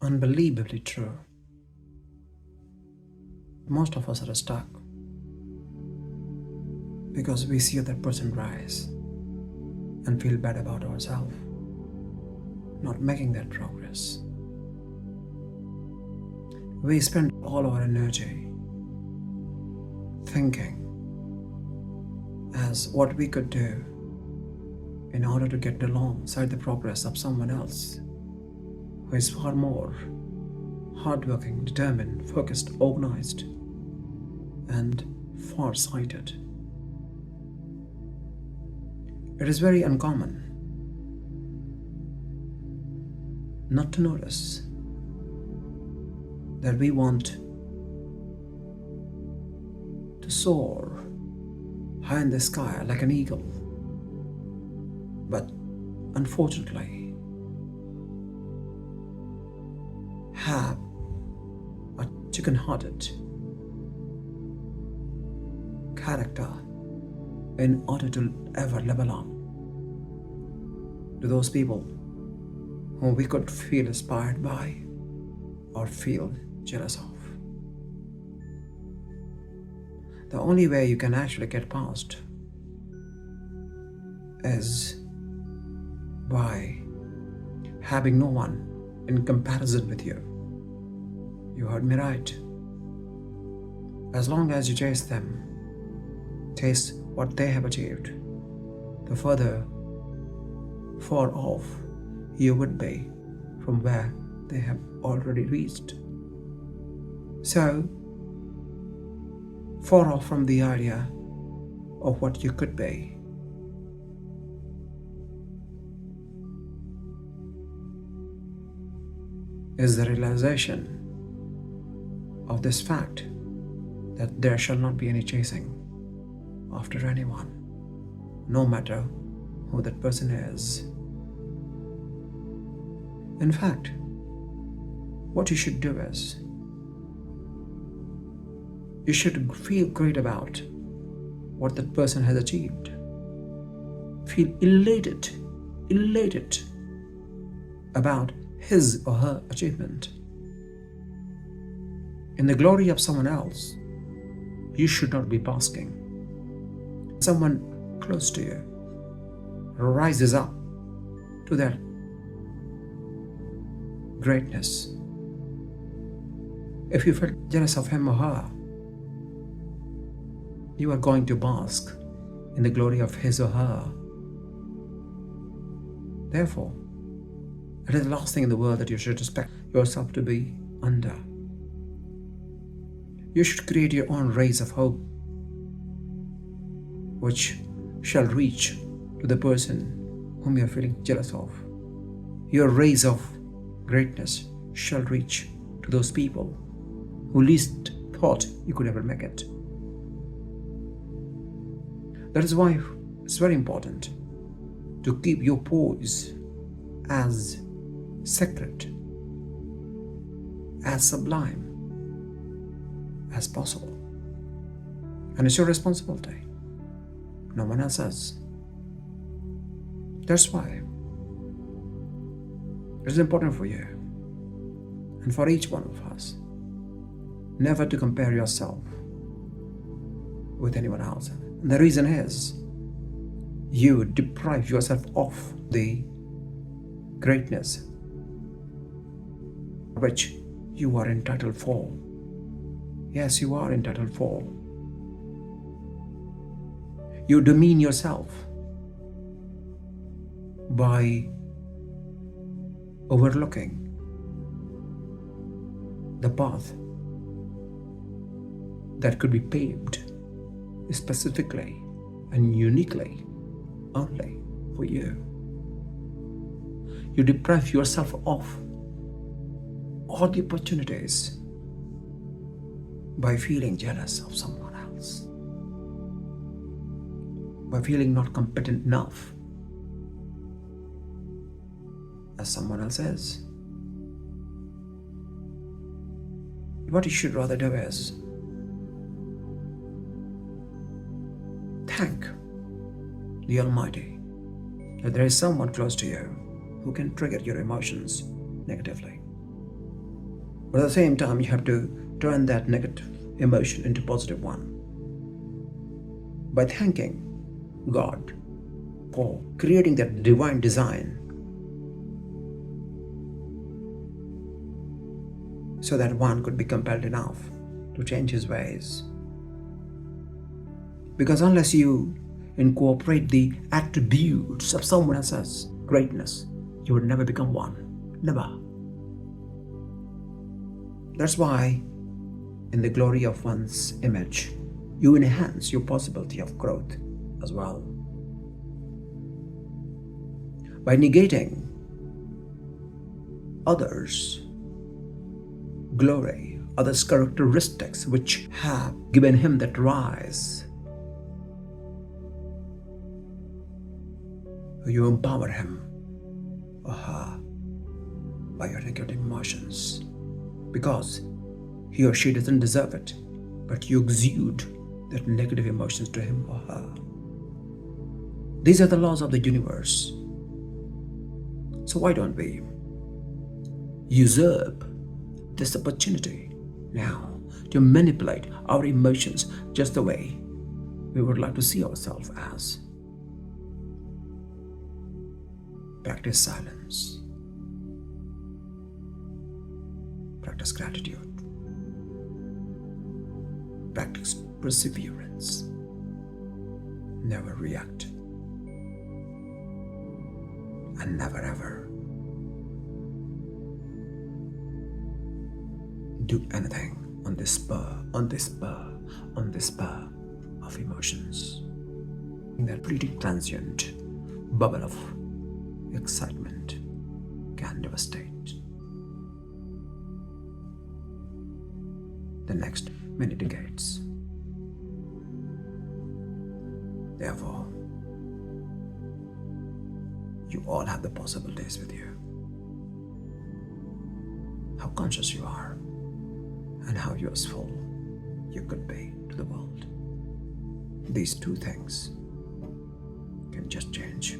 unbelievably true. Most of us are stuck because we see that person rise and feel bad about ourselves, not making that progress. We spend all our energy thinking as what we could do in order to get alongside the progress of someone else who is far more hardworking, determined, focused, organized, and far-sighted. It is very uncommon not to notice that we want to soar high in the sky like an eagle, but unfortunately have a chicken-hearted character in order to ever level up to those people whom we could feel inspired by or feel jealous of. The only way you can actually get past is by having no one in comparison with you. You heard me right. As long as you chase them, chase what they have achieved, the further far off you would be from where they have already reached. So, far off from the idea of what you could be. Is the realization of this fact that there shall not be any chasing after anyone, no matter who that person is. In fact, what you should do is, you should feel great about what that person has achieved. Feel elated about his or her achievement. In the glory of someone else, you should not be basking. Someone close to you rises up to that greatness. If you felt jealous of him or her, you are going to bask in the glory of his or her. Therefore, it is the last thing in the world that you should expect yourself to be under. You should create your own rays of hope, which shall reach to the person whom you are feeling jealous of. Your rays of greatness shall reach to those people who least thought you could ever make it. That is why it's very important to keep your poise as sacred, as sublime as possible. And it's your responsibility, no one else's. That's why it is important for you and for each one of us never to compare yourself with anyone else. And the reason is you deprive yourself of the greatness which you are entitled for. Yes, you are entitled for. You demean yourself by overlooking the path that could be paved specifically and uniquely only for you. You deprive yourself of all the opportunities by feeling jealous of someone else, by feeling not competent enough as someone else is. What you should rather do is thank the Almighty that there is someone close to you who can trigger your emotions negatively. But at the same time, you have to turn that negative emotion into positive one by thanking God for creating that divine design so that one could be compelled enough to change his ways. Because unless you incorporate the attributes of someone else's greatness, you would never become one. Never. That's why, in the glory of one's image, you enhance your possibility of growth as well. By negating others' glory, others' characteristics which have given him that rise, you empower him or her by your negative emotions, because he or she doesn't deserve it, but you exude that negative emotions to him or her. These are the laws of the universe. So why don't we usurp this opportunity now to manipulate our emotions just the way we would like to see ourselves as? Practice silence. Practice gratitude. Practice perseverance. Never react. And never ever do anything on the spur of emotions. In that fleeting transient bubble of excitement can devastate the next many decades. Therefore, you all have the possibilities with you. How conscious you are and how useful you could be to the world. These two things can just change